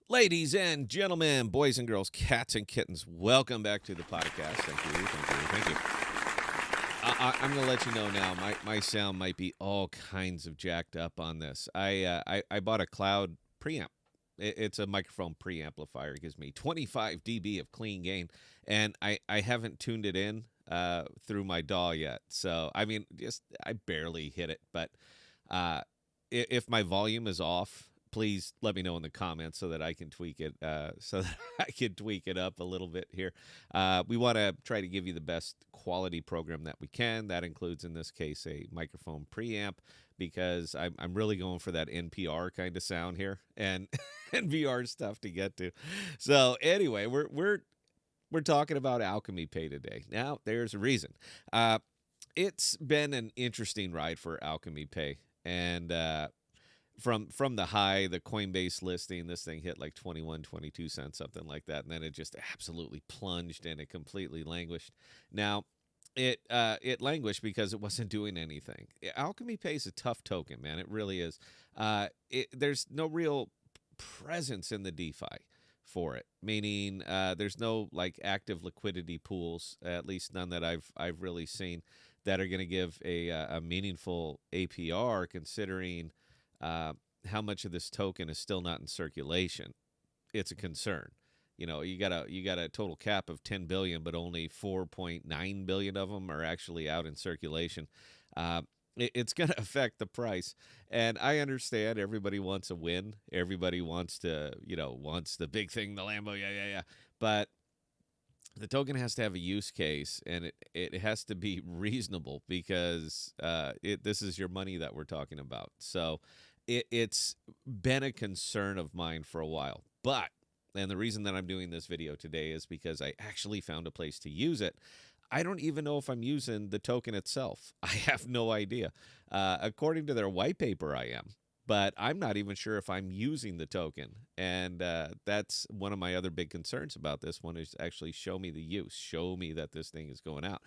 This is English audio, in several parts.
Ladies and gentlemen, boys and girls, cats and kittens, welcome back to the podcast. Thank you. I'm going to let you know now, my sound might be all kinds of jacked up on this. I bought a cloud preamp. It's a microphone preamplifier. It gives me 25 dB of clean gain, and I haven't tuned it in through my DAW yet. So, I mean, I barely hit it, but if my volume is off, please let me know in the comments so that I can tweak it. So that I can tweak it up a little bit here. We want to try to give you the best quality program that we can. That includes, in this case, a microphone preamp because I'm really going for that NPR kind of sound here and NPR stuff to get to. So anyway, we're talking about Alchemy Pay today. Now, there's a reason. It's been an interesting ride for Alchemy Pay, and from the high, the Coinbase listing, this thing hit like 21, 22 cents, something like that, and then it just absolutely plunged and it completely languished. Now, it languished because it wasn't doing anything. Alchemy Pay is a tough token, man. It really is. There's no real presence in the DeFi for it, meaning there's no like active liquidity pools, at least none that I've really seen, that are going to give a meaningful APR considering how much of this token is still not in circulation. It's a concern. You got a total cap of 10 billion, but only 4.9 billion of them are actually out in circulation. It's going to affect the price, and I understand everybody wants a win. Everybody wants to, wants the big thing, the Lambo, yeah. But the token has to have a use case, and it has to be reasonable because this is your money that we're talking about. So it's been a concern of mine for a while. And the reason that I'm doing this video today is because I actually found a place to use it. I don't even know if I'm using the token itself. I have no idea. According to their white paper, I am. But I'm not even sure if I'm using the token. And that's one of my other big concerns about this one is actually show me the use. Show me that this thing is going out.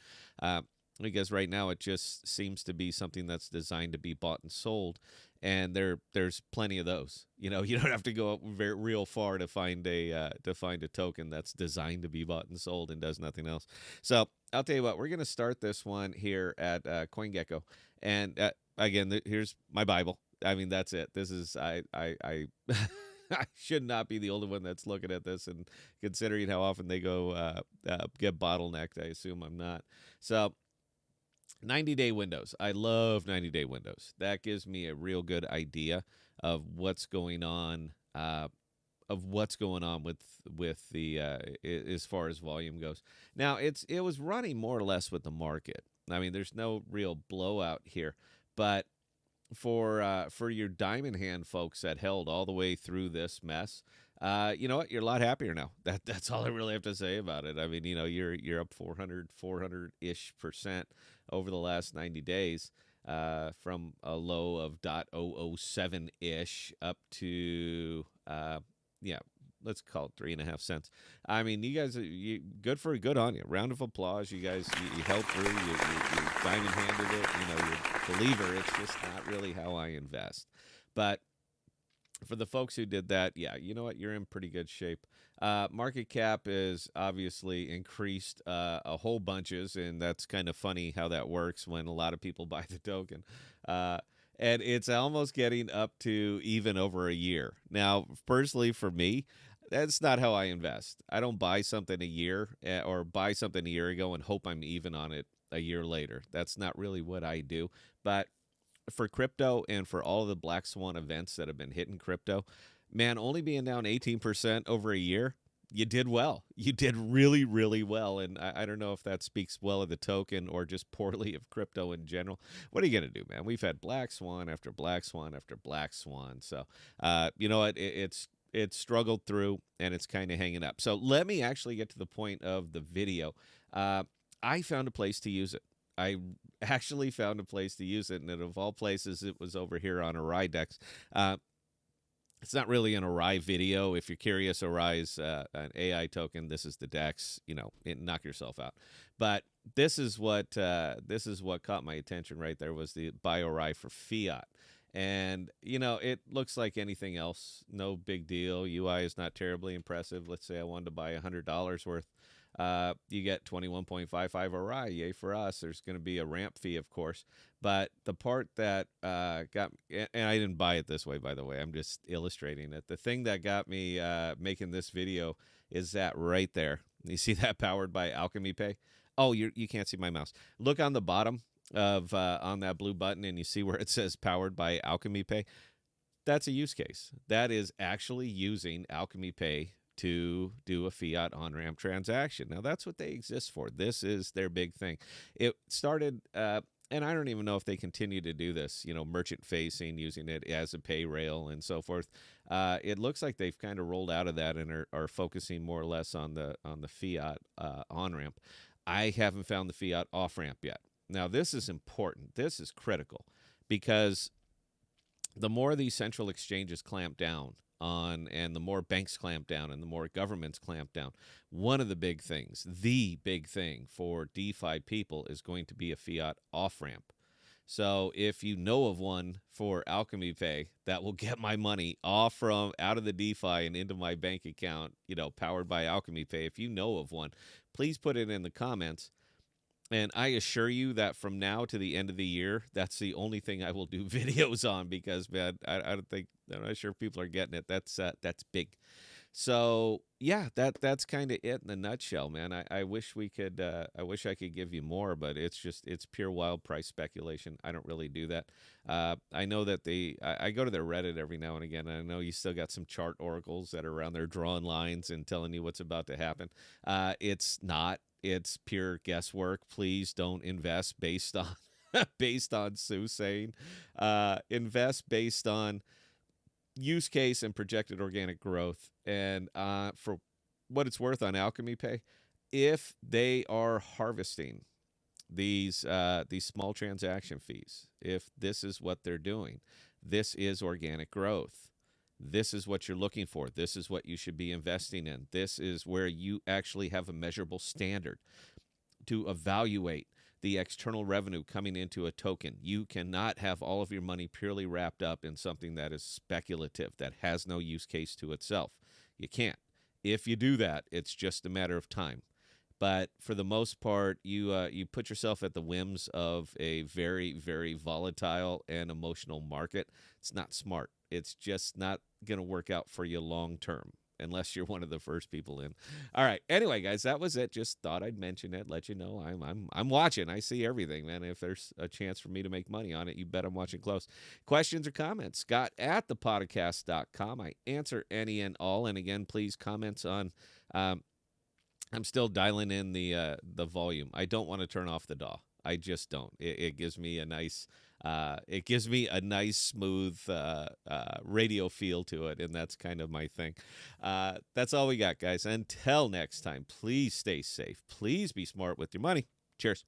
Because right now it just seems to be something that's designed to be bought and sold. And there's plenty of those. You don't have to go real far to find a token that's designed to be bought and sold and does nothing else. So I'll tell you what, we're going to start this one here at CoinGecko. And again, here's my Bible. I mean, that's it. This is I I should not be the only one that's looking at this, and considering how often they go get bottlenecked, I assume I'm not. So 90-day windows. I love 90-day windows. That gives me a real good idea of what's going on with the as far as volume goes. Now, it was running more or less with the market. I mean, there's no real blowout here, but for your diamond hand folks that held all the way through this mess, you know what? You're a lot happier now. That's all I really have to say about it. I mean, you're up 400-ish% over the last 90 days, from a low of 0.007-ish up to let's call it 3.5 cents. I mean, you guys, good on you. Round of applause. You guys, you held through. You diamond handed it. You're a believer. It's just not really how I invest. But for the folks who did that, yeah, you know what? You're in pretty good shape. Market cap is obviously increased a whole bunches, and that's kind of funny how that works when a lot of people buy the token. And it's almost getting up to even over a year. Now, personally, for me, that's not how I invest. I don't buy something a year or buy something a year ago and hope I'm even on it a year later. That's not really what I do. But for crypto and for all of the black swan events that have been hitting crypto, man, only being down 18% over a year, you did well. You did really, really well. And I don't know if that speaks well of the token or just poorly of crypto in general. What are you going to do, man? We've had black swan after black swan after black swan. So, you know what? It's struggled through and it's kind of hanging up. So let me actually get to the point of the video. I found a place to use it. I actually found a place to use it, and of all places, it was over here on Oridex. It's not really an Ori video. If you're curious, Ori is an AI token. This is the DEX. Knock yourself out. But this is what caught my attention right there was the buy Ori for fiat. And, it looks like anything else. No big deal. UI is not terribly impressive. Let's say I wanted to buy $100 worth. You get 21.55 Arai. Yay for us. There's going to be a ramp fee, of course. But the part that got me, and I didn't buy it this way, by the way. I'm just illustrating it. The thing that got me making this video is that right there. You see that powered by Alchemy Pay? Oh, you can't see my mouse. Look on the bottom of on that blue button, and you see where it says powered by Alchemy Pay. That's a use case. That is actually using Alchemy Pay to do a fiat on ramp transaction. Now, that's what they exist for. This is their big thing. It started, and I don't even know if they continue to do this, merchant facing, using it as a pay rail and so forth. It looks like they've kind of rolled out of that and are focusing more or less on the fiat on ramp. I haven't found the fiat off ramp yet. Now, this is important. This is critical because the more these central exchanges clamp down on, and the more banks clamp down, and the more governments clamp down, one of the big things, the big thing for DeFi people is going to be a fiat off ramp. So if you know of one for Alchemy Pay that will get my money out of the DeFi and into my bank account, powered by Alchemy Pay, if you know of one, please put it in the comments. And I assure you that from now to the end of the year, that's the only thing I will do videos on because, man, I'm not sure people are getting it. That's big. So yeah, that's kind of it in a nutshell, man. I wish I wish I could give you more, but it's pure wild price speculation. I don't really do that. I know that I go to their Reddit every now and again. And I know you still got some chart oracles that are around there drawing lines and telling you what's about to happen. It's not. It's pure guesswork. Please don't invest based on based on soothsaying. Invest based on use case and projected organic growth. And for what it's worth on Alchemy Pay, if they are harvesting these small transaction fees, if this is what they're doing, this is organic growth. This is what you're looking for. This is what you should be investing in. This is where you actually have a measurable standard to evaluate the external revenue coming into a token. You cannot have all of your money purely wrapped up in something that is speculative, that has no use case to itself. You can't. If you do that, it's just a matter of time. But for the most part, you put yourself at the whims of a very, very volatile and emotional market. It's not smart. It's just not going to work out for you long term unless you're one of the first people in. All right. Anyway, guys, that was it. Just thought I'd mention it, let you know I'm watching. I see everything, man. If there's a chance for me to make money on it, you bet I'm watching close. Questions or comments? Scott at ThePodocasts.com. I answer any and all. And again, please comments on. I'm still dialing in the volume. I don't want to turn off the DAW. I just don't. It gives me a nice smooth radio feel to it, and that's kind of my thing. That's all we got, guys. Until next time, please stay safe. Please be smart with your money. Cheers.